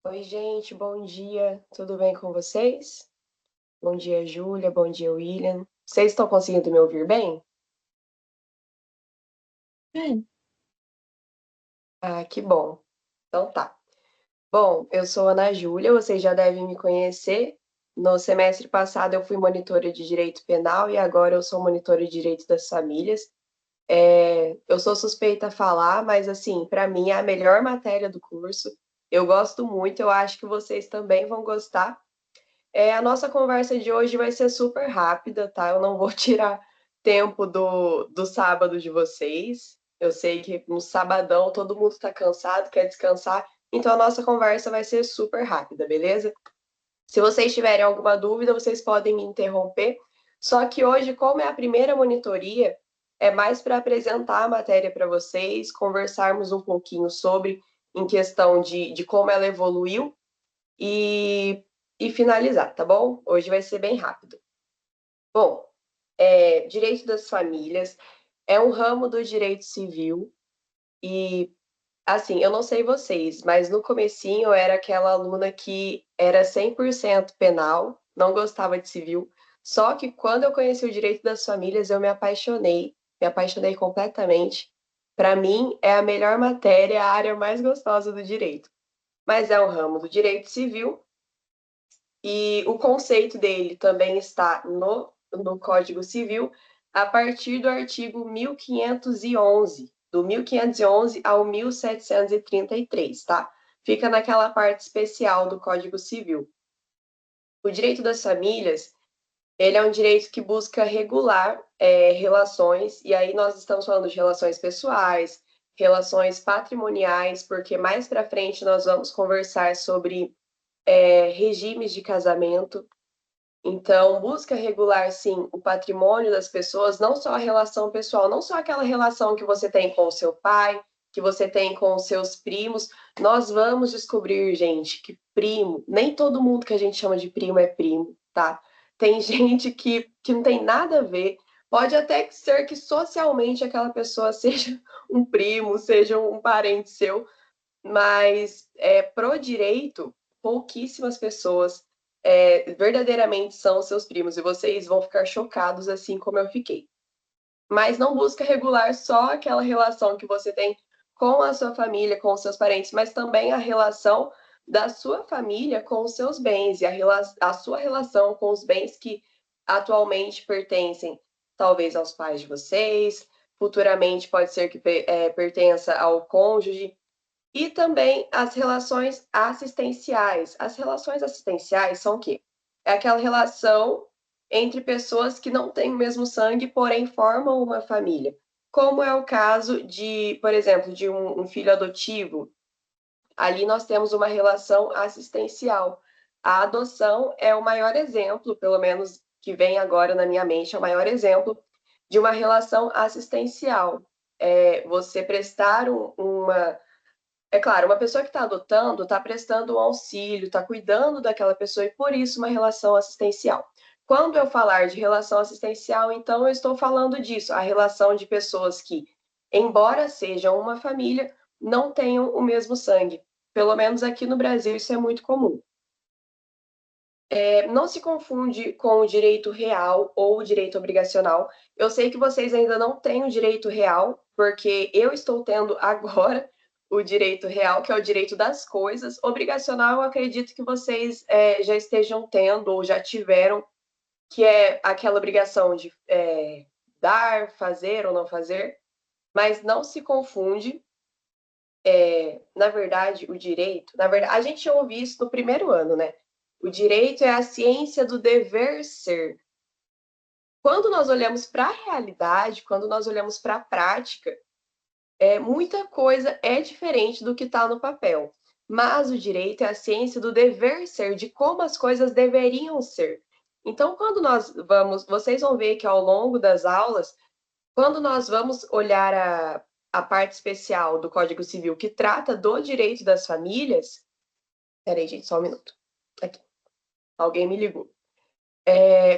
Oi, gente, bom dia. Tudo bem com vocês? Bom dia, Júlia. Bom dia, William. Vocês estão conseguindo me ouvir bem? É. Ah, que bom. Então tá. Bom, eu sou Ana Júlia, vocês já devem me conhecer. No semestre passado eu fui monitora de Direito Penal e agora eu sou monitora de Direito das Famílias. Eu sou suspeita a falar, mas assim, para mim é a melhor matéria do curso. Eu gosto muito, eu acho que vocês também vão gostar. A nossa conversa de hoje vai ser super rápida, tá? Eu não vou tirar tempo do sábado de vocês. Eu sei que no sabadão todo mundo tá cansado, quer descansar, então a nossa conversa vai ser super rápida, beleza? Se vocês tiverem alguma dúvida, vocês podem me interromper. Só que hoje, como é a primeira monitoria, é mais para apresentar a matéria para vocês, conversarmos um pouquinho sobre, em questão de como ela evoluiu e, e finalizar, tá bom? Hoje vai ser bem rápido. Bom, direito das famílias é um ramo do direito civil e, assim, eu não sei vocês, mas no comecinho eu era aquela aluna que era 100% penal, não gostava de civil, só que quando eu conheci o direito das famílias eu me apaixonei completamente. Para mim, é a melhor matéria, a área mais gostosa do direito. Mas é um ramo do direito civil e o conceito dele também está no Código Civil, a partir do artigo 1511, do 1511 ao 1733, tá? Fica naquela parte especial do Código Civil. O direito das famílias, ele é um direito que busca regular relações, e aí nós estamos falando de relações pessoais, relações patrimoniais, porque mais para frente nós vamos conversar sobre regimes de casamento. Então, busca regular, sim, o patrimônio das pessoas, não só a relação pessoal, não só aquela relação que você tem com o seu pai, que você tem com os seus primos. Nós vamos descobrir, gente, que primo, nem todo mundo que a gente chama de primo é primo, tá? Tem gente que não tem nada a ver. Pode até ser que socialmente aquela pessoa seja um primo, seja um parente seu, mas pro direito, pouquíssimas pessoas verdadeiramente são seus primos, e vocês vão ficar chocados assim como eu fiquei. Mas não busca regular só aquela relação que você tem com a sua família, com os seus parentes, mas também a relação da sua família com os seus bens e a sua relação com os bens que atualmente pertencem, talvez aos pais de vocês, futuramente pode ser que pertença ao cônjuge, e também as relações assistenciais. As relações assistenciais são o quê? É aquela relação entre pessoas que não têm o mesmo sangue, porém formam uma família. Como é o caso de, por exemplo, de um filho adotivo. Ali nós temos uma relação assistencial. A adoção é o maior exemplo, pelo menos que vem agora na minha mente, é o maior exemplo de uma relação assistencial. Você prestar uma, é claro, uma pessoa que está adotando está prestando um auxílio, está cuidando daquela pessoa e por isso uma relação assistencial. Quando eu falar de relação assistencial, então eu estou falando disso, a relação de pessoas que, embora sejam uma família, não tenham o mesmo sangue. Pelo menos aqui no Brasil isso é muito comum. Não se confunde com o direito real ou o direito obrigacional. Eu sei que vocês ainda não têm o direito real, porque eu estou tendo agora o direito real, que é o direito das coisas. Obrigacional, eu acredito que vocês já estejam tendo ou já tiveram, que é aquela obrigação de dar, fazer ou não fazer, mas não se confunde. Na verdade, o direito, na verdade, a gente ouve isso no primeiro ano, né? O direito é a ciência do dever ser. Quando nós olhamos para a realidade, quando nós olhamos para a prática, muita coisa é diferente do que está no papel. Mas o direito é a ciência do dever ser, de como as coisas deveriam ser. Então, quando nós vamos, vocês vão ver que ao longo das aulas, quando nós vamos olhar a parte especial do Código Civil que trata do direito das famílias. Peraí, gente, só um minuto. Aqui, alguém me ligou.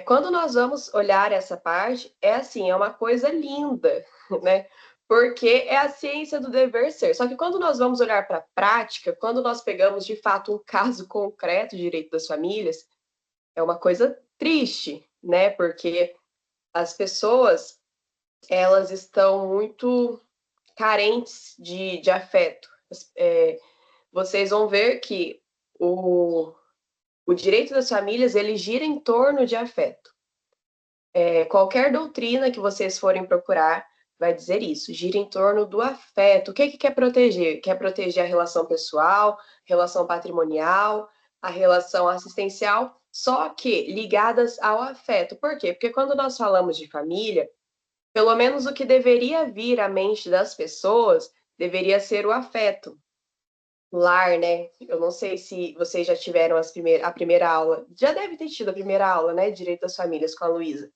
Quando nós vamos olhar essa parte, é assim, é uma coisa linda, né? porque é a ciência do dever ser. Só que quando nós vamos olhar para a prática, quando nós pegamos de fato um caso concreto de direito das famílias, é uma coisa triste, né? Porque as pessoas, elas estão muito carentes de afeto. Vocês vão ver que o direito das famílias, ele gira em torno de afeto. Qualquer doutrina que vocês forem procurar vai dizer isso, gira em torno do afeto. O que que quer proteger? Quer proteger a relação pessoal, relação patrimonial, a relação assistencial, só que ligadas ao afeto. Por quê? Porque quando nós falamos de família, pelo menos o que deveria vir à mente das pessoas deveria ser o afeto. Lar, né? Eu não sei se vocês já tiveram a primeira aula. Já deve ter tido a primeira aula, né? Direito das famílias com a Luísa.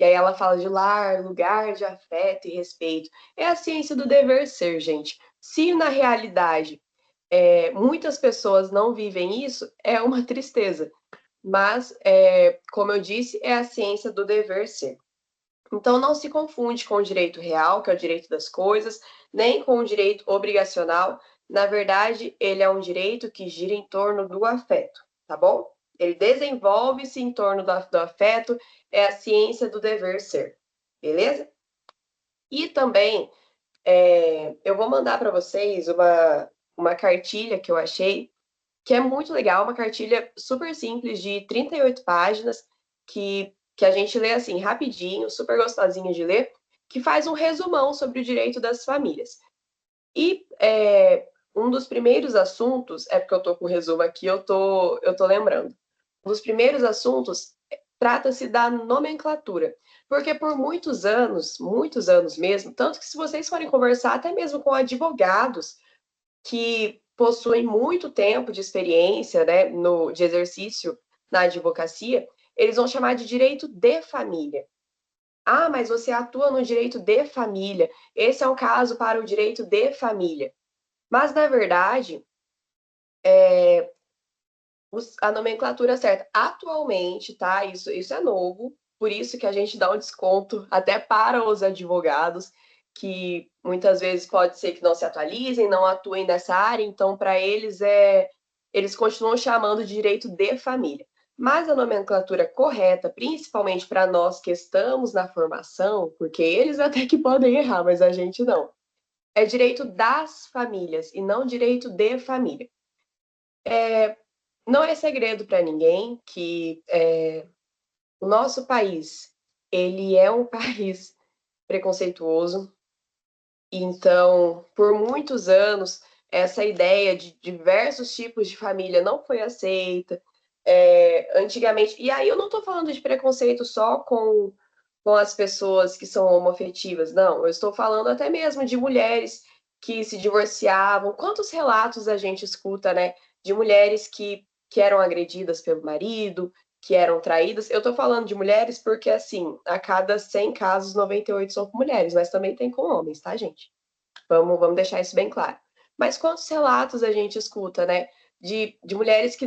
E aí ela fala de lar, lugar de afeto e respeito. É a ciência do dever ser, gente. Se na realidade muitas pessoas não vivem isso, é uma tristeza. Mas, como eu disse, é a ciência do dever ser. Então, não se confunde com o direito real, que é o direito das coisas, nem com o direito obrigacional. Na verdade, ele é um direito que gira em torno do afeto, tá bom? Ele desenvolve-se em torno do afeto, é a ciência do dever ser, beleza? E também, eu vou mandar para vocês uma cartilha que eu achei, que é muito legal, uma cartilha super simples, de 38 páginas, que a gente lê assim, rapidinho, super gostosinho de ler, que faz um resumão sobre o direito das famílias. E um dos primeiros assuntos, é porque eu tô com o resumo aqui, eu tô lembrando. Um dos primeiros assuntos trata-se da nomenclatura. Porque por muitos anos mesmo, tanto que se vocês forem conversar até mesmo com advogados que possuem muito tempo de experiência, né, de exercício na advocacia, eles vão chamar de direito de família. Ah, mas você atua no direito de família. Esse é um caso para o direito de família. Mas, na verdade, a nomenclatura certa, atualmente, tá? Isso é novo, por isso que a gente dá um desconto até para os advogados, que muitas vezes pode ser que não se atualizem, não atuem nessa área, então, para eles, eles continuam chamando de direito de família. Mas a nomenclatura correta, principalmente para nós que estamos na formação, porque eles até que podem errar, mas a gente não, é direito das famílias e não direito de família. Não é segredo para ninguém que o nosso país, ele é um país preconceituoso. Então, por muitos anos, essa ideia de diversos tipos de família não foi aceita. Antigamente, e aí eu não estou falando de preconceito só com as pessoas que são homoafetivas, não. Eu estou falando até mesmo de mulheres que se divorciavam. Quantos relatos a gente escuta, né, de mulheres que eram agredidas pelo marido, que eram traídas? Eu estou falando de mulheres porque, assim, a cada 100 casos, 98 são com mulheres, mas também tem com homens, tá, gente? Vamos deixar isso bem claro. Mas quantos relatos a gente escuta, né, de mulheres que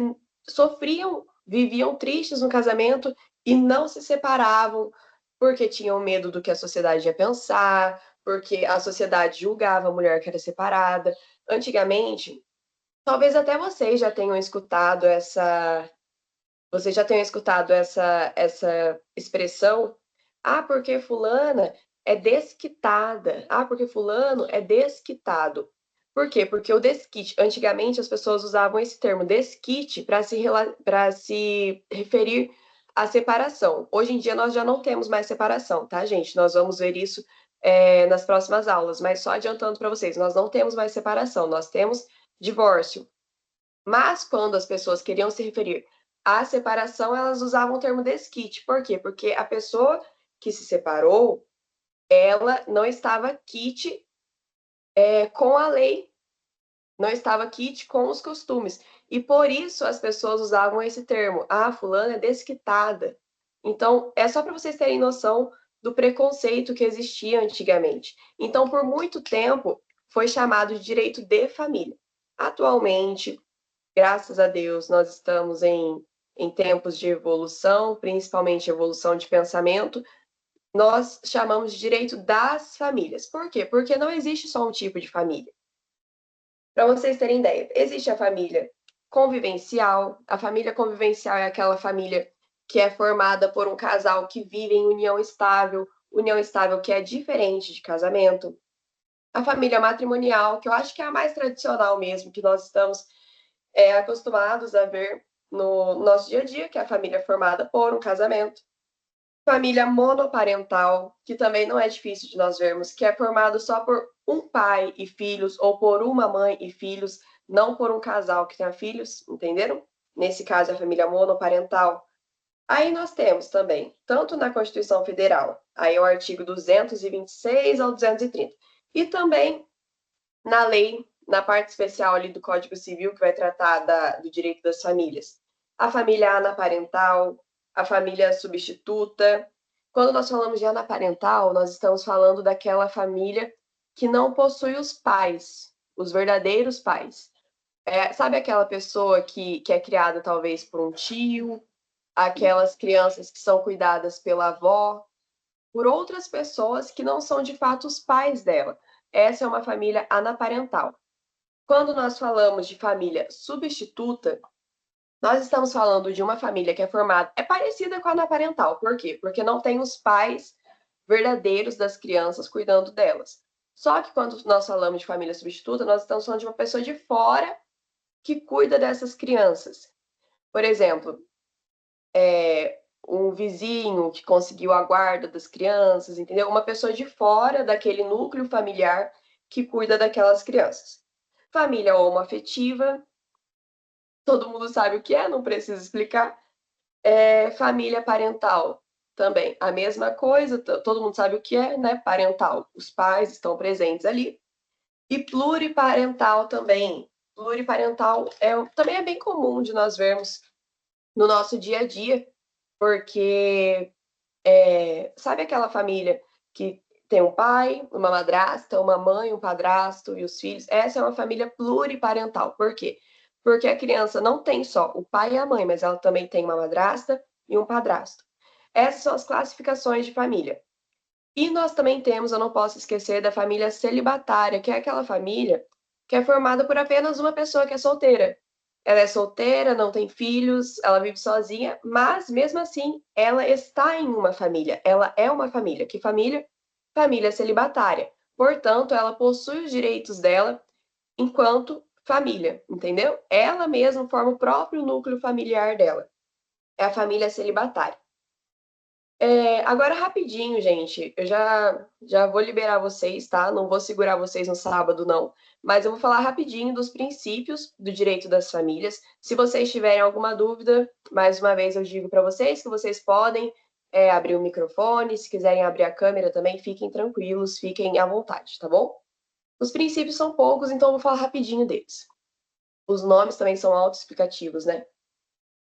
sofriam, viviam tristes no casamento e não se separavam porque tinham medo do que a sociedade ia pensar, porque a sociedade julgava a mulher que era separada. Antigamente, talvez até vocês já tenham escutado essa expressão, ah, porque fulana é desquitada, ah, porque fulano é desquitado. Por quê? Porque o desquite, antigamente as pessoas usavam esse termo desquite para se referir à separação. Hoje em dia nós já não temos mais separação, tá, gente? Nós vamos ver isso nas próximas aulas, mas só adiantando para vocês, nós não temos mais separação, nós temos divórcio. Mas quando as pessoas queriam se referir à separação, elas usavam o termo desquite. Por quê? Porque a pessoa que se separou, ela não estava quite com a lei, não estava quite com os costumes. E por isso as pessoas usavam esse termo. Ah, fulana é desquitada. Então, é só para vocês terem noção do preconceito que existia antigamente. Então, por muito tempo, foi chamado de direito de família. Atualmente, graças a Deus, nós estamos em tempos de evolução, principalmente evolução de pensamento, nós chamamos de direito das famílias. Por quê? Porque não existe só um tipo de família. Para vocês terem ideia, existe a família convivencial. A família convivencial é aquela família que é formada por um casal que vive em união estável que é diferente de casamento. A família matrimonial, que eu acho que é a mais tradicional mesmo, que nós estamos acostumados a ver no nosso dia a dia, que é a família formada por um casamento. Família monoparental, que também não é difícil de nós vermos, que é formado só por um pai e filhos, ou por uma mãe e filhos, não por um casal que tenha filhos, entenderam? Nesse caso, a família monoparental. Aí nós temos também, tanto na Constituição Federal, aí é o artigo 226 ao 230, e também na lei, na parte especial ali do Código Civil, que vai tratar do direito das famílias. A família anaparental, a família substituta. Quando nós falamos de anaparental, nós estamos falando daquela família que não possui os pais, os verdadeiros pais. Sabe aquela pessoa que é criada talvez por um tio, aquelas crianças que são cuidadas pela avó, por outras pessoas que não são de fato os pais dela. Essa é uma família anaparental. Quando nós falamos de família substituta, nós estamos falando de uma família que é formada, é parecida com a anaparental. Por quê? Porque não tem os pais verdadeiros das crianças cuidando delas. Só que quando nós falamos de família substituta, nós estamos falando de uma pessoa de fora que cuida dessas crianças. Por exemplo, um vizinho que conseguiu a guarda das crianças, entendeu? Uma pessoa de fora daquele núcleo familiar que cuida daquelas crianças. Família homoafetiva, todo mundo sabe o que é, não precisa explicar. Família parental, também a mesma coisa, todo mundo sabe o que é, né? Parental, os pais estão presentes ali. E pluriparental também. Pluriparental também é bem comum de nós vermos no nosso dia a dia, porque sabe aquela família que tem um pai, uma madrasta, uma mãe, um padrasto e os filhos? Essa é uma família pluriparental. Por quê? Porque a criança não tem só o pai e a mãe, mas ela também tem uma madrasta e um padrasto. Essas são as classificações de família. E nós também temos, eu não posso esquecer, da família celibatária, que é aquela família que é formada por apenas uma pessoa que é solteira. Ela é solteira, não tem filhos, ela vive sozinha, mas mesmo assim ela está em uma família. Ela é uma família. Que família? Família celibatária. Portanto, ela possui os direitos dela enquanto família, entendeu? Ela mesma forma o próprio núcleo familiar dela. É a família celibatária. Agora, rapidinho, gente, eu já vou liberar vocês, tá? Não vou segurar vocês no sábado, não. Mas eu vou falar rapidinho dos princípios do direito das famílias. Se vocês tiverem alguma dúvida, mais uma vez eu digo para vocês que vocês podem abrir o microfone. Se quiserem abrir a câmera também, fiquem tranquilos, fiquem à vontade, tá bom? Os princípios são poucos, então eu vou falar rapidinho deles. Os nomes também são autoexplicativos, né?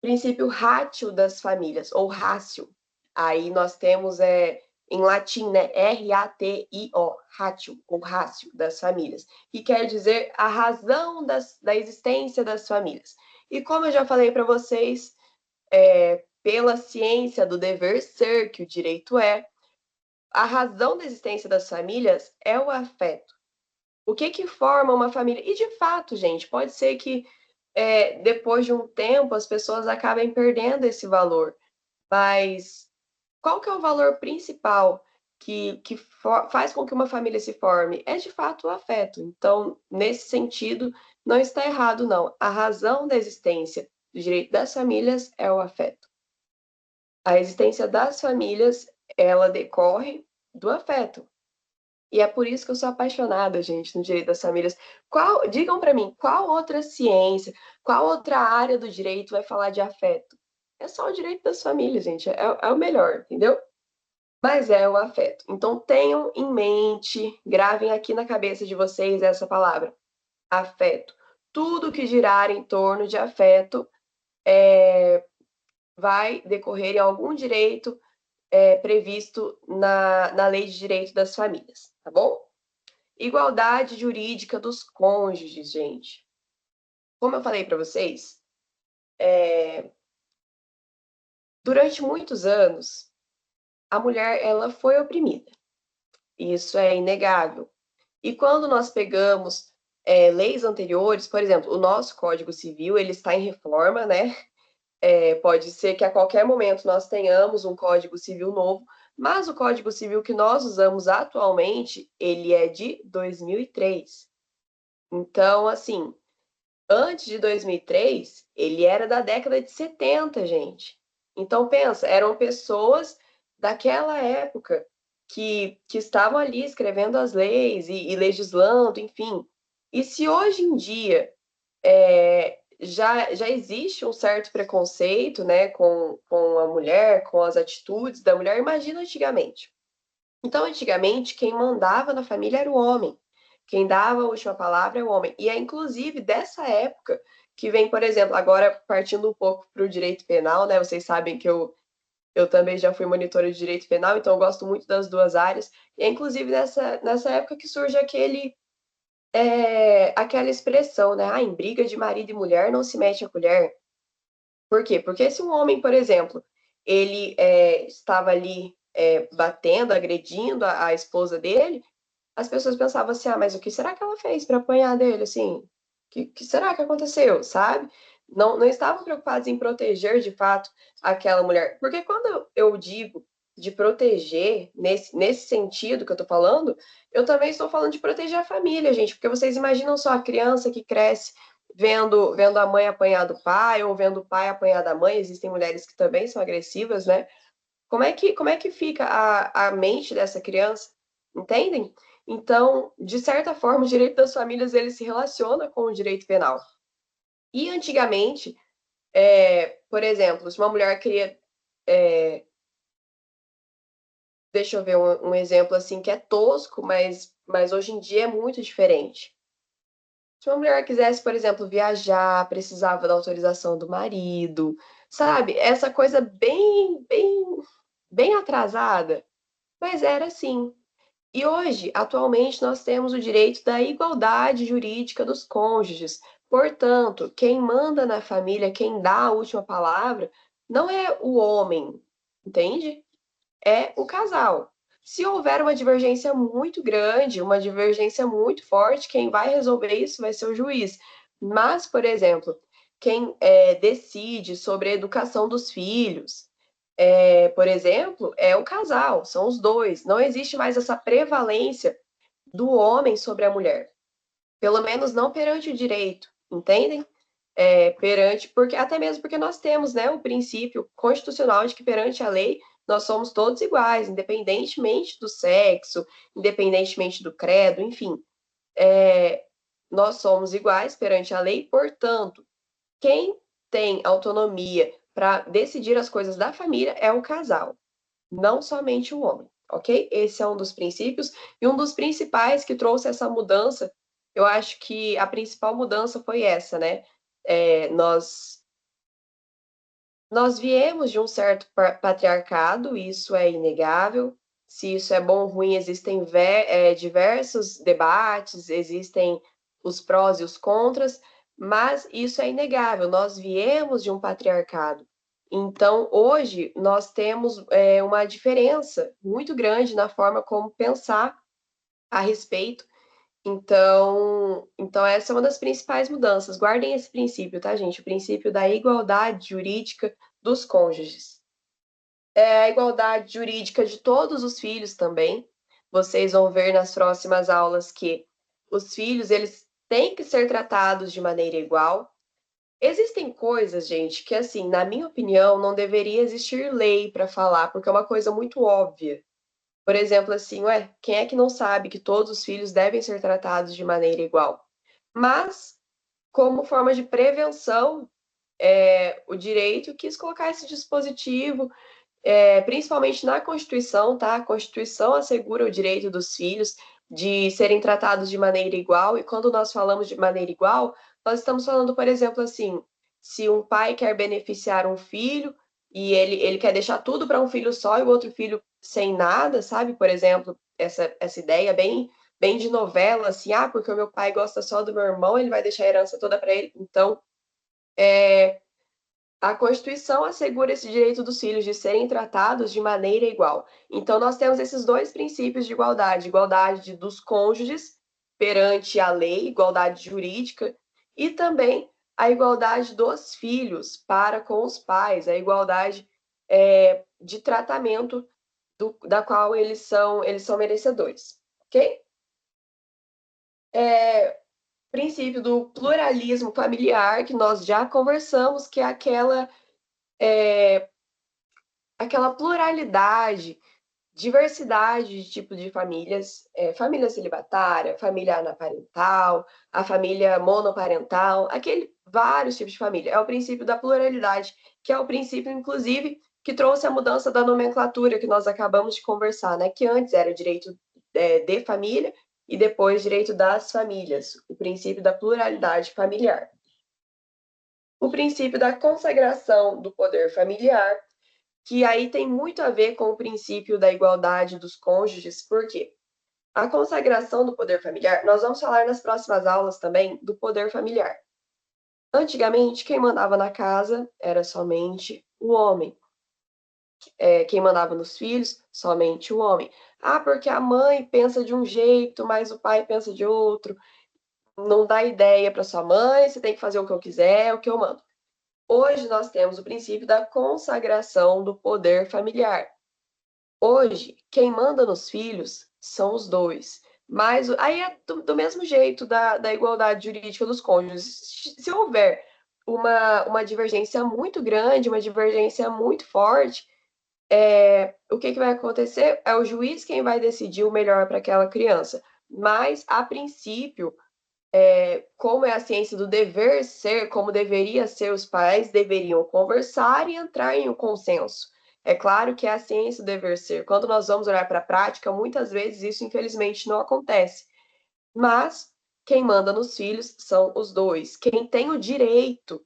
Princípio ratio das famílias, ou ratio. Aí nós temos em latim, né? R-A-T-I-O, ratio, ou ratio das famílias, que quer dizer a razão da existência das famílias. E como eu já falei para vocês, pela ciência do dever ser, que o direito é, a razão da existência das famílias é o afeto. O que forma uma família? E de fato, gente, pode ser que depois de um tempo as pessoas acabem perdendo esse valor. Mas qual que é o valor principal que faz com que uma família se forme? É de fato o afeto. Então, nesse sentido, não está errado, não. A razão da existência do direito das famílias é o afeto. A existência das famílias, ela decorre do afeto. E é por isso que eu sou apaixonada, gente, no direito das famílias. Digam para mim, qual outra ciência, qual outra área do direito vai falar de afeto? É só o direito das famílias, gente. É o melhor, entendeu? Mas é o afeto. Então tenham em mente, gravem aqui na cabeça de vocês essa palavra: afeto. Tudo que girar em torno de afeto vai decorrer em algum direito previsto na Lei de Direito das Famílias, tá bom? Igualdade jurídica dos cônjuges, gente. Como eu falei para vocês, durante muitos anos, a mulher ela foi oprimida. Isso é inegável. E quando nós pegamos leis anteriores, por exemplo, o nosso Código Civil ele está em reforma, né? Pode ser que a qualquer momento nós tenhamos um Código Civil novo, mas o Código Civil que nós usamos atualmente, ele é de 2003. Então, assim, antes de 2003, ele era da década de 70, gente. Então, pensa, eram pessoas daquela época que estavam ali escrevendo as leis e legislando, enfim. E se hoje em dia já existe um certo preconceito, né, com a mulher, com as atitudes da mulher, imagina antigamente. Então, antigamente, quem mandava na família era o homem. Quem dava a última palavra é o homem. E é inclusive dessa época que vem, por exemplo, agora partindo um pouco para o direito penal, né? Vocês sabem que eu também já fui monitora de direito penal, então eu gosto muito das duas áreas. E é inclusive nessa época que surge aquela expressão, né? Ah, em briga de marido e mulher não se mete a colher. Por quê? Porque se um homem, por exemplo, ele estava ali batendo, agredindo a esposa dele, as pessoas pensavam assim, ah, mas o que será que ela fez para apanhar dele, assim? Que será que aconteceu, sabe? Não estavam preocupados em proteger, de fato, aquela mulher. Porque quando eu digo de proteger, nesse sentido que eu tô falando, eu também estou falando de proteger a família, gente. Porque vocês imaginam só a criança que cresce vendo a mãe apanhar do pai, ou vendo o pai apanhar da mãe. Existem mulheres que também são agressivas, né? Como é que fica a mente dessa criança? Entendem? Então, de certa forma, o direito das famílias ele se relaciona com o direito penal. E antigamente, por exemplo, se uma mulher queria. Deixa eu ver um exemplo assim que é tosco, mas hoje em dia é muito diferente. Se uma mulher quisesse, por exemplo, viajar, precisava da autorização do marido, sabe? Essa coisa bem atrasada, mas era assim. E hoje, atualmente, nós temos o direito da igualdade jurídica dos cônjuges. Portanto, quem manda na família, quem dá a última palavra, não é o homem, entende? É o casal. Se houver uma divergência muito grande, uma divergência muito forte, quem vai resolver isso vai ser o juiz. Mas, por exemplo, quem decide sobre a educação dos filhos, por exemplo, é o casal, são os dois. Não existe mais essa prevalência do homem sobre a mulher. Pelo menos não perante o direito, entendem? Porque até mesmo porque nós temos, né, o princípio constitucional de que perante a lei nós somos todos iguais, independentemente do sexo, independentemente do credo, enfim, nós somos iguais perante a lei, portanto, quem tem autonomia para decidir as coisas da família é o casal, não somente o homem, ok? Esse é um dos princípios e um dos principais que trouxe essa mudança. Eu acho que a principal mudança foi essa, né? Nós viemos de um certo patriarcado, isso é inegável. Se isso é bom ou ruim, existem diversos debates, existem os prós e os contras, mas isso é inegável. Nós viemos de um patriarcado. Então, hoje, nós temos uma diferença muito grande na forma como pensar a respeito. Então, essa é uma das principais mudanças. Guardem esse princípio, tá, gente? O princípio da igualdade jurídica dos cônjuges. A igualdade jurídica de todos os filhos também. Vocês vão ver nas próximas aulas que os filhos, eles têm que ser tratados de maneira igual. Existem coisas, gente, que assim, na minha opinião, não deveria existir lei para falar, porque é uma coisa muito óbvia. Por exemplo, assim, ué, quem é que não sabe que todos os filhos devem ser tratados de maneira igual? Mas, como forma de prevenção, o direito quis colocar esse dispositivo, principalmente na Constituição, tá? A Constituição assegura o direito dos filhos de serem tratados de maneira igual, e quando nós falamos de maneira igual, nós estamos falando, por exemplo, assim, se um pai quer beneficiar um filho e ele quer deixar tudo para um filho só e o outro filho sem nada, sabe? Por exemplo, essa ideia bem de novela, assim, ah, porque o meu pai gosta só do meu irmão, ele vai deixar a herança toda para ele. Então, A Constituição assegura esse direito dos filhos de serem tratados de maneira igual. Então, nós temos esses dois princípios de igualdade: igualdade dos cônjuges perante a lei, igualdade jurídica, e também a igualdade dos filhos para com os pais, a igualdade de tratamento da qual eles são merecedores, ok? Princípio do pluralismo familiar, que nós já conversamos, que é aquela pluralidade, diversidade de tipo de famílias, família celibatária, família anaparental, a família monoparental, vários tipos de família. É o princípio da pluralidade, que é o princípio, inclusive, que trouxe a mudança da nomenclatura que nós acabamos de conversar, né? Que antes era direito de família e depois direito das famílias, o princípio da pluralidade familiar. O princípio da consagração do poder familiar, que aí tem muito a ver com o princípio da igualdade dos cônjuges, por quê? A consagração do poder familiar, nós vamos falar nas próximas aulas também do poder familiar. Antigamente, quem mandava na casa era somente o homem. Quem mandava nos filhos, somente o homem. Ah, porque a mãe pensa de um jeito, mas o pai pensa de outro. Não dá ideia para sua mãe, você tem que fazer o que eu quiser, o que eu mando. Hoje nós temos o princípio da consagração do poder familiar. Hoje, quem manda nos filhos são os dois. Mas aí é do mesmo jeito da igualdade jurídica dos cônjuges. Se houver uma divergência muito grande, uma divergência muito forte, o que vai acontecer? É o juiz quem vai decidir o melhor para aquela criança. Mas, a princípio, como é a ciência do dever ser, como deveria ser, os pais deveriam conversar e entrar em um consenso. É claro que é a ciência do dever ser. Quando nós vamos olhar para a prática, muitas vezes isso, infelizmente, não acontece. Mas quem manda nos filhos são os dois. Quem tem o direito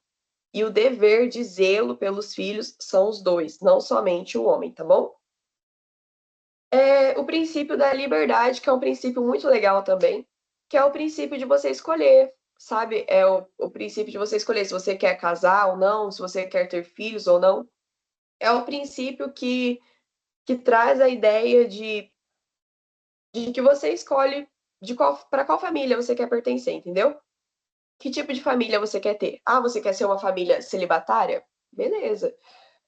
e o dever de zelo pelos filhos são os dois, não somente o homem, tá bom? O princípio da liberdade, que é um princípio muito legal também, que é o princípio de você escolher, sabe? É o princípio de você escolher se você quer casar ou não, se você quer ter filhos ou não. É o princípio que traz a ideia de que você escolhe para qual família você quer pertencer, entendeu? Que tipo de família você quer ter? Ah, você quer ser uma família celibatária? Beleza.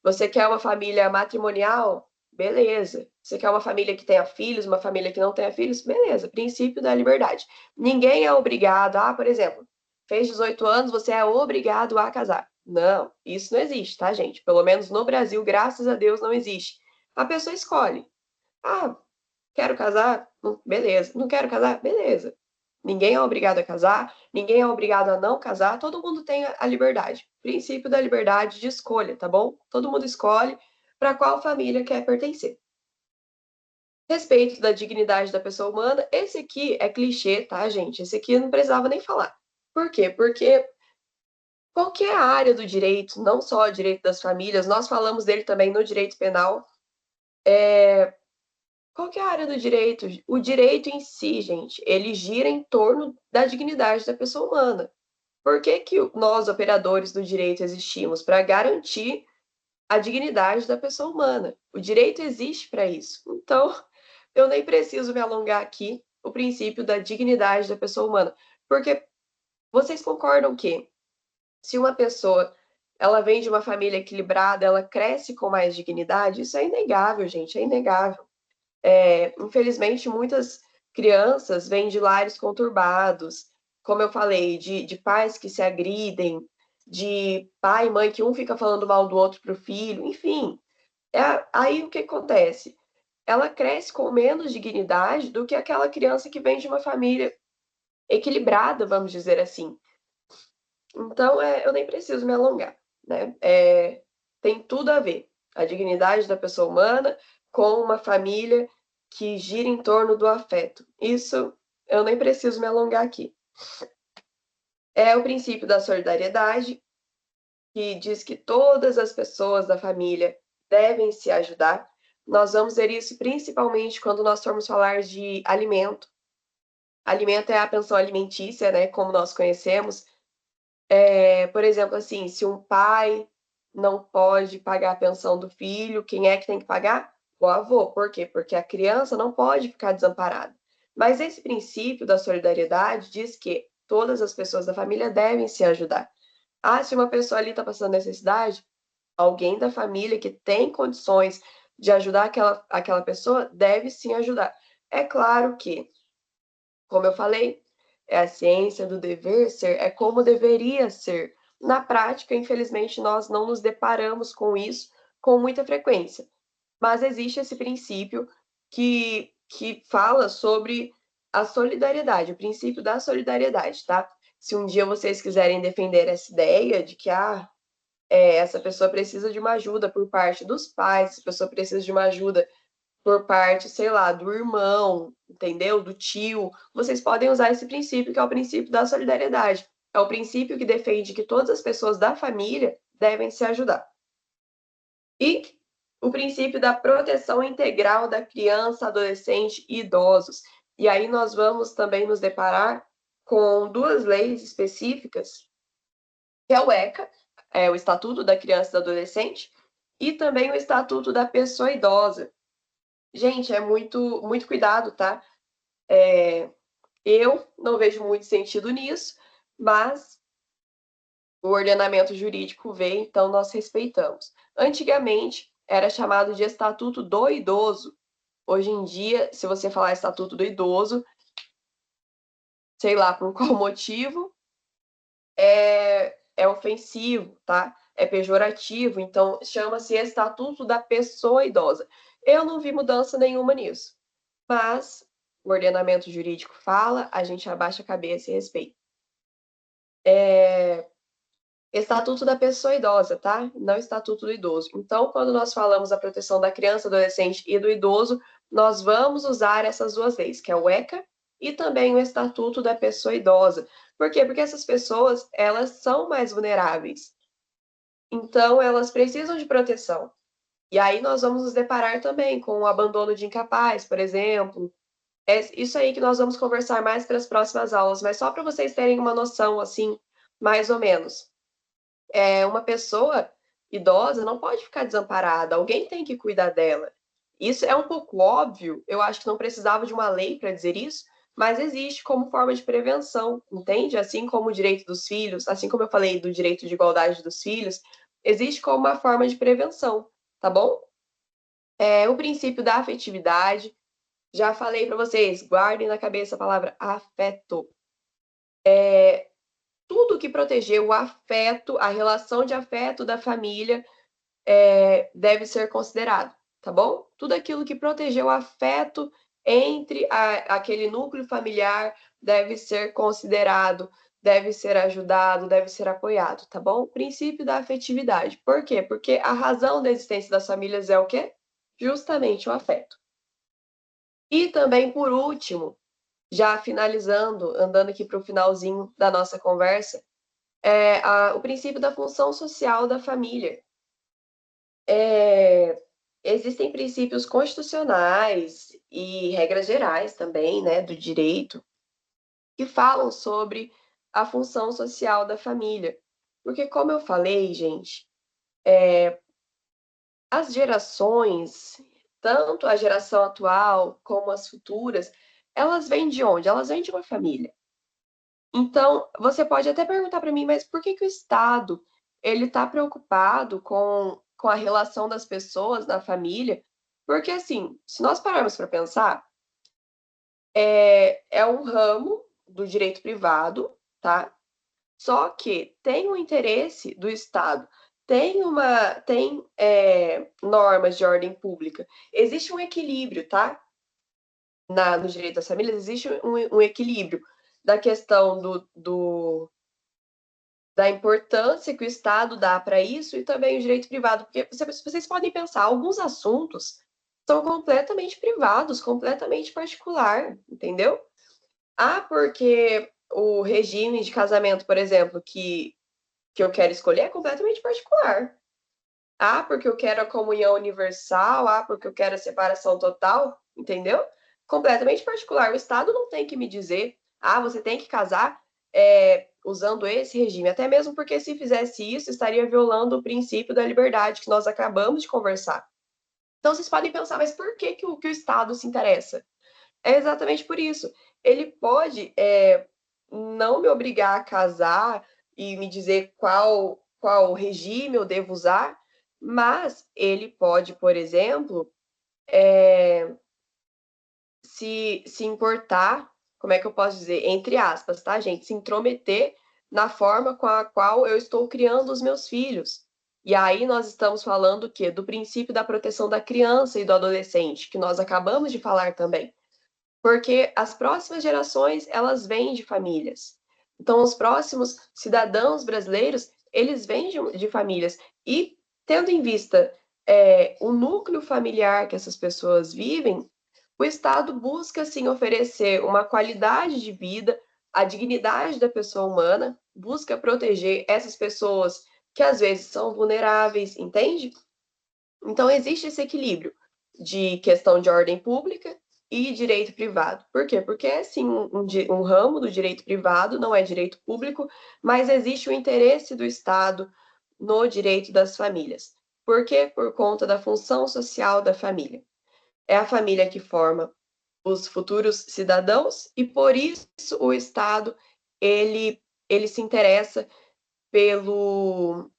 Você quer uma família matrimonial? Beleza. Você quer uma família que tenha filhos, uma família que não tenha filhos? Beleza. Princípio da liberdade. Ninguém é obrigado a, por exemplo, fez 18 anos, você é obrigado a casar. Não, isso não existe, tá, gente? Pelo menos no Brasil, graças a Deus, não existe. A pessoa escolhe. Ah, quero casar? Beleza. Não quero casar? Beleza. Ninguém é obrigado a casar, ninguém é obrigado a não casar, todo mundo tem a liberdade. Princípio da liberdade de escolha, tá bom? Todo mundo escolhe para qual família quer pertencer. Respeito da dignidade da pessoa humana, esse aqui é clichê, tá, gente? Esse aqui eu não precisava nem falar. Por quê? Porque qualquer área do direito, não só o direito das famílias, nós falamos dele também no direito penal, qualquer área do direito, o direito em si, gente, ele gira em torno da dignidade da pessoa humana. Por que que nós, operadores do direito, existimos? Para garantir a dignidade da pessoa humana. O direito existe para isso. Então, eu nem preciso me alongar aqui o princípio da dignidade da pessoa humana. Porque vocês concordam que se uma pessoa ela vem de uma família equilibrada, ela cresce com mais dignidade, isso é inegável, gente, é inegável. Infelizmente, muitas crianças vêm de lares conturbados, como eu falei, de pais que se agridem, de pai e mãe que um fica falando mal do outro para o filho, enfim. Aí o que acontece? Ela cresce com menos dignidade do que aquela criança que vem de uma família equilibrada, vamos dizer assim. Então, eu nem preciso me alongar, né? Tem tudo a ver. A dignidade da pessoa humana com uma família que gira em torno do afeto. Isso eu nem preciso me alongar aqui. É o princípio da solidariedade, que diz que todas as pessoas da família devem se ajudar. Nós vamos ver isso principalmente quando nós formos falar de alimento. Alimento é a pensão alimentícia, né? Como nós conhecemos. Por exemplo, assim, se um pai não pode pagar a pensão do filho. Quem é que tem que pagar? O avô. Por quê? Porque a criança não pode ficar desamparada. Mas esse princípio da solidariedade diz que todas as pessoas da família devem se ajudar. Ah, se uma pessoa ali está passando necessidade, alguém da família que tem condições de ajudar aquela pessoa deve sim ajudar. É claro que, como eu falei, é a ciência do dever ser, é como deveria ser. Na prática, infelizmente, nós não nos deparamos com isso com muita frequência, mas existe esse princípio que fala sobre a solidariedade, o princípio da solidariedade, tá? Se um dia vocês quiserem defender essa ideia de que essa pessoa precisa de uma ajuda por parte dos pais, essa pessoa precisa de uma ajuda por parte, sei lá, do irmão, entendeu? Do tio. Vocês podem usar esse princípio, que é o princípio da solidariedade. É o princípio que defende que todas as pessoas da família devem se ajudar. E o princípio da proteção integral da criança, adolescente e idosos. E aí nós vamos também nos deparar com duas leis específicas, que é o ECA, o Estatuto da Criança e do Adolescente, e também o Estatuto da Pessoa Idosa. Gente, é muito cuidado, tá? Eu não vejo muito sentido nisso, mas o ordenamento jurídico vê, então nós respeitamos. Antigamente era chamado de Estatuto do Idoso. Hoje em dia, se você falar Estatuto do Idoso, sei lá por qual motivo, é ofensivo, tá? É pejorativo, então chama-se Estatuto da Pessoa Idosa. Eu não vi mudança nenhuma nisso, mas o ordenamento jurídico fala, a gente abaixa a cabeça e respeita. Estatuto da Pessoa Idosa, tá? Não Estatuto do Idoso. Então, quando nós falamos da proteção da criança, adolescente e do idoso, nós vamos usar essas duas leis, que é o ECA e também o Estatuto da Pessoa Idosa. Por quê? Porque essas pessoas, elas são mais vulneráveis. Então, elas precisam de proteção. E aí nós vamos nos deparar também com o abandono de incapaz, por exemplo. É isso aí que nós vamos conversar mais para as próximas aulas, mas só para vocês terem uma noção, assim, mais ou menos. Uma pessoa idosa não pode ficar desamparada, alguém tem que cuidar dela. Isso é um pouco óbvio, eu acho que não precisava de uma lei para dizer isso, mas existe como forma de prevenção, entende? Assim como o direito dos filhos, assim como eu falei do direito de igualdade dos filhos, existe como uma forma de prevenção, tá bom? O princípio da afetividade, já falei para vocês, guardem na cabeça a palavra afeto. Tudo que proteger o afeto, a relação de afeto da família, deve ser considerado, tá bom? Tudo aquilo que proteger o afeto entre aquele núcleo familiar deve ser considerado, deve ser ajudado, deve ser apoiado, tá bom? Princípio da afetividade. Por quê? Porque a razão da existência das famílias é o quê? Justamente o afeto. E também, por último, já finalizando, andando aqui para o finalzinho da nossa conversa, o princípio da função social da família. Existem princípios constitucionais e regras gerais também, né, do direito, que falam sobre a função social da família. Porque, como eu falei, gente, as gerações, tanto a geração atual como as futuras, elas vêm de onde? Elas vêm de uma família. Então, você pode até perguntar para mim, mas por que que o Estado ele está preocupado com a relação das pessoas na família? Porque, assim, se nós pararmos para pensar, é um ramo do direito privado, tá? Só que tem um interesse do Estado, tem normas de ordem pública, existe um equilíbrio, tá? No direito das famílias, existe um equilíbrio da questão da importância que o Estado dá para isso e também o direito privado, porque vocês podem pensar, alguns assuntos são completamente privados, completamente particular, entendeu? Porque o regime de casamento, por exemplo, que eu quero escolher é completamente particular. Porque eu quero a comunhão universal, porque eu quero a separação total, entendeu? Completamente particular. O Estado não tem que me dizer, você tem que casar usando esse regime, até mesmo porque se fizesse isso, estaria violando o princípio da liberdade que nós acabamos de conversar. Então vocês podem pensar, mas por que que o Estado se interessa? É exatamente por isso. Ele pode não me obrigar a casar e me dizer qual regime eu devo usar, mas ele pode, por exemplo, se importar, como é que eu posso dizer, entre aspas, tá, gente? Se intrometer na forma com a qual eu estou criando os meus filhos. E aí nós estamos falando o quê? Do princípio da proteção da criança e do adolescente, que nós acabamos de falar também. Porque as próximas gerações, elas vêm de famílias. Então, os próximos cidadãos brasileiros, eles vêm de famílias. E, tendo em vista o núcleo familiar que essas pessoas vivem, o Estado busca, sim, oferecer uma qualidade de vida, a dignidade da pessoa humana, busca proteger essas pessoas que às vezes são vulneráveis, entende? Então, existe esse equilíbrio de questão de ordem pública e direito privado. Por quê? Porque é sim um ramo do direito privado, não é direito público, mas existe o interesse do Estado no direito das famílias. Por quê? Por conta da função social da família. É a família que forma os futuros cidadãos e por isso o Estado ele se interessa pelo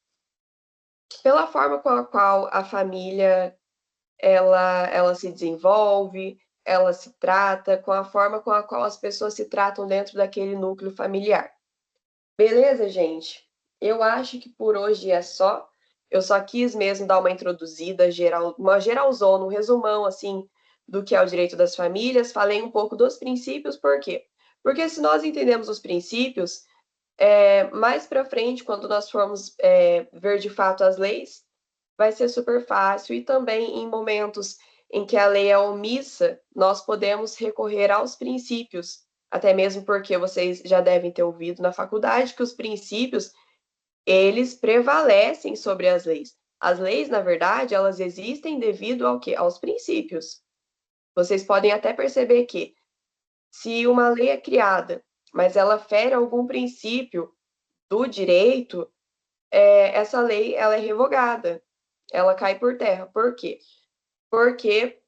pela forma com a qual a família ela se desenvolve, ela se trata, com a forma com a qual as pessoas se tratam dentro daquele núcleo familiar. Beleza, gente? Eu acho que por hoje é só. Eu só quis mesmo dar uma introduzida geral, uma geralzona, um resumão assim do que é o direito das famílias. Falei um pouco dos princípios, por quê? Porque se nós entendemos os princípios, mais para frente, quando nós formos ver de fato as leis, vai ser super fácil. E também em momentos em que a lei é omissa, nós podemos recorrer aos princípios, até mesmo porque vocês já devem ter ouvido na faculdade que os princípios, eles prevalecem sobre as leis. As leis, na verdade, elas existem devido ao quê? Aos princípios. Vocês podem até perceber que se uma lei é criada, mas ela fere algum princípio do direito, essa lei ela é revogada, ela cai por terra. Por quê? Porque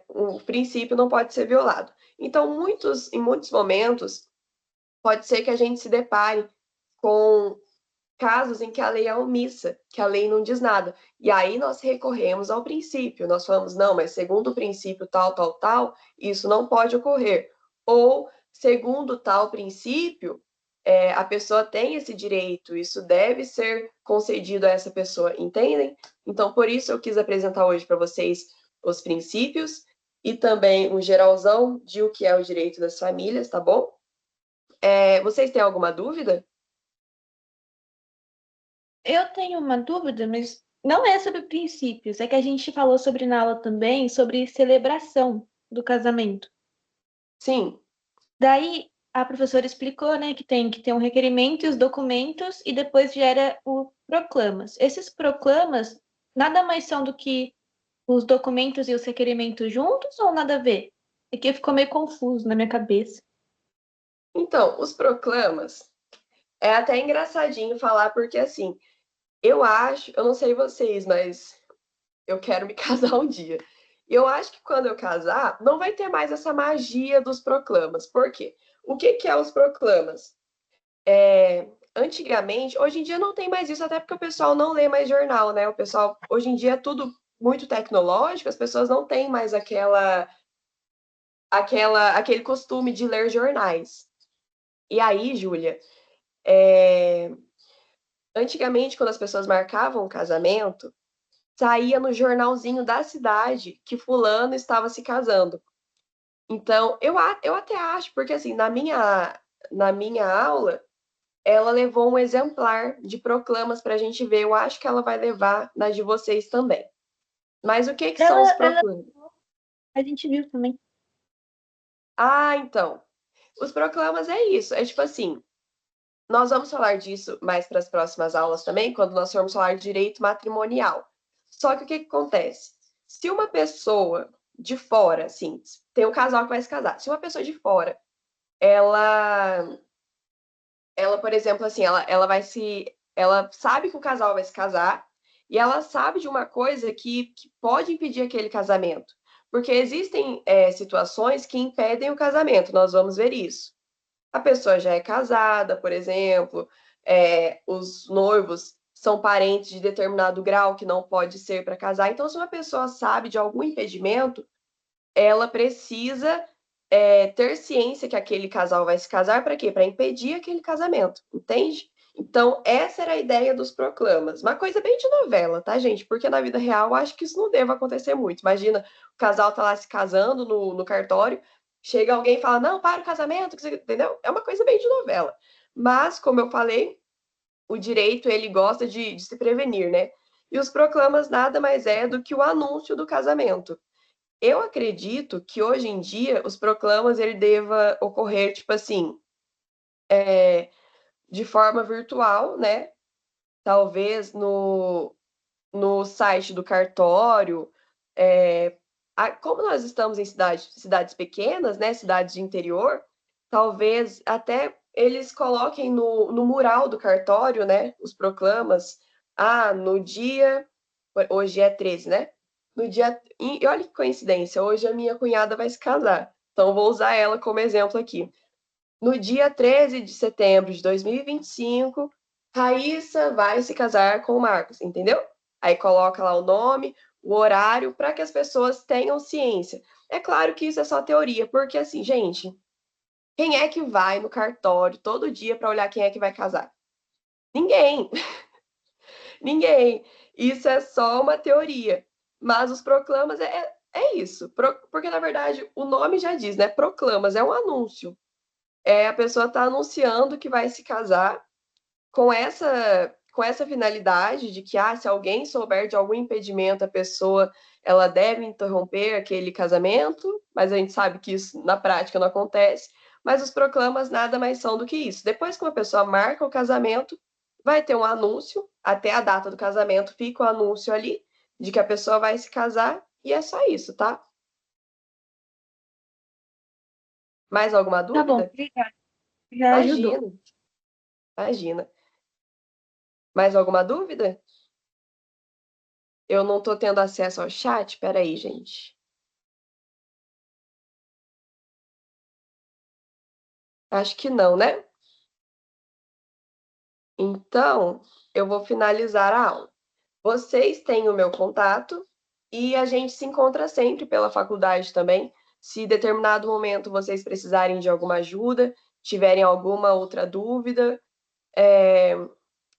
o princípio não pode ser violado. Então, em muitos momentos, pode ser que a gente se depare com casos em que a lei é omissa, que a lei não diz nada. E aí nós recorremos ao princípio. Nós falamos, não, mas segundo o princípio tal, tal, tal, isso não pode ocorrer. Ou, segundo tal princípio, a pessoa tem esse direito, isso deve ser concedido a essa pessoa, entendem? Então, por isso eu quis apresentar hoje para vocês os princípios e também um geralzão de o que é o direito das famílias, tá bom? Vocês têm alguma dúvida? Eu tenho uma dúvida, mas não é sobre princípios, é que a gente falou sobre na aula também sobre celebração do casamento. Sim. Daí a professora explicou, né, que tem que ter um requerimento e os documentos e depois gera o proclamas. Esses proclamas nada mais são do que os documentos e os requerimentos juntos ou nada a ver? É que ficou meio confuso na minha cabeça. Então, os proclamas é até engraçadinho falar, porque assim, eu acho, eu não sei vocês, mas eu quero me casar um dia. E eu acho que quando eu casar, não vai ter mais essa magia dos proclamas. Por quê? O que que é os proclamas? Antigamente, hoje em dia não tem mais isso, até porque o pessoal não lê mais jornal, né? O pessoal, hoje em dia é tudo muito tecnológico, as pessoas não têm mais aquele costume de ler jornais. E aí, Júlia, antigamente, quando as pessoas marcavam o casamento, saía no jornalzinho da cidade que fulano estava se casando. Então, eu até acho, porque assim, na minha aula, ela levou um exemplar de proclamas para a gente ver. Eu acho que ela vai levar nas de vocês também. Mas o que que são os Ela, proclamas? a gente viu também. Ah, então. Os proclamas é isso. É tipo assim, nós vamos falar disso mais para as próximas aulas também, quando nós formos falar de direito matrimonial. Só que o que que acontece? Se uma pessoa de fora, assim, tem um casal que vai se casar, se uma pessoa de fora, ela ela, por exemplo, assim, ela sabe que o casal vai se casar e ela sabe de uma coisa que pode impedir aquele casamento. Porque existem situações que impedem o casamento, nós vamos ver isso. A pessoa já é casada, por exemplo, os noivos são parentes de determinado grau que não pode ser para casar. Então, se uma pessoa sabe de algum impedimento, ela precisa ter ciência que aquele casal vai se casar para quê? Para impedir aquele casamento, entende? Então, essa era a ideia dos proclamas. Uma coisa bem de novela, tá, gente? Porque na vida real, eu acho que isso não deve acontecer muito. Imagina, o casal tá lá se casando no cartório, chega alguém e fala, não, para o casamento, entendeu? É uma coisa bem de novela. Mas, como eu falei, o direito, ele gosta de se prevenir, né? E os proclamas nada mais é do que o anúncio do casamento. Eu acredito que hoje em dia os proclamas ele deva ocorrer, tipo assim, de forma virtual, né? Talvez no site do cartório. Como nós estamos em cidades pequenas, né? Cidades de interior, talvez até eles coloquem no mural do cartório, né? Os proclamas. Ah, no dia. Hoje é 13, né? No dia. E olha que coincidência, hoje a minha cunhada vai se casar. Então, vou usar ela como exemplo aqui. No dia 13 de setembro de 2025, Raíssa vai se casar com o Marcos, entendeu? Aí coloca lá o nome, o horário, para que as pessoas tenham ciência. É claro que isso é só teoria, porque assim, gente, quem é que vai no cartório todo dia para olhar quem é que vai casar? Ninguém. Ninguém. Isso é só uma teoria. Mas os proclamas é isso. Porque, na verdade, o nome já diz, né? Proclamas, é um anúncio. A pessoa está anunciando que vai se casar com essa finalidade de que, se alguém souber de algum impedimento, a pessoa ela deve interromper aquele casamento, mas a gente sabe que isso na prática não acontece. Mas os proclamas nada mais são do que isso. Depois que uma pessoa marca o casamento, vai ter um anúncio, até a data do casamento fica o anúncio ali, de que a pessoa vai se casar, e é só isso, tá? Mais alguma Tá bom, dúvida? obrigada. Já ajudou. Imagina, imagina. Mais alguma dúvida? Eu não tô tendo acesso ao chat? Peraí, gente. Acho que não, né? Então, eu vou finalizar a aula. Vocês têm o meu contato e a gente se encontra sempre pela faculdade também. Se em determinado momento vocês precisarem de alguma ajuda, tiverem alguma outra dúvida,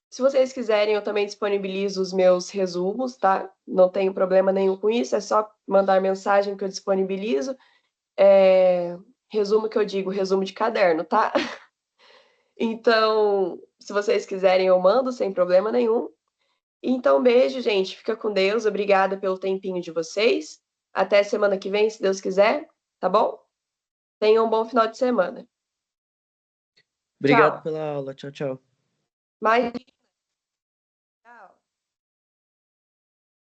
se vocês quiserem, eu também disponibilizo os meus resumos, tá? Não tenho problema nenhum com isso, é só mandar mensagem que eu disponibilizo. Resumo que eu digo, resumo de caderno, tá? Então, se vocês quiserem, eu mando sem problema nenhum. Então, beijo, gente. Fica com Deus. Obrigada pelo tempinho de vocês. Até semana que vem, se Deus quiser, tá bom? Tenham um bom final de semana. Obrigado Tchau. pela aula. Tchau, tchau. Mais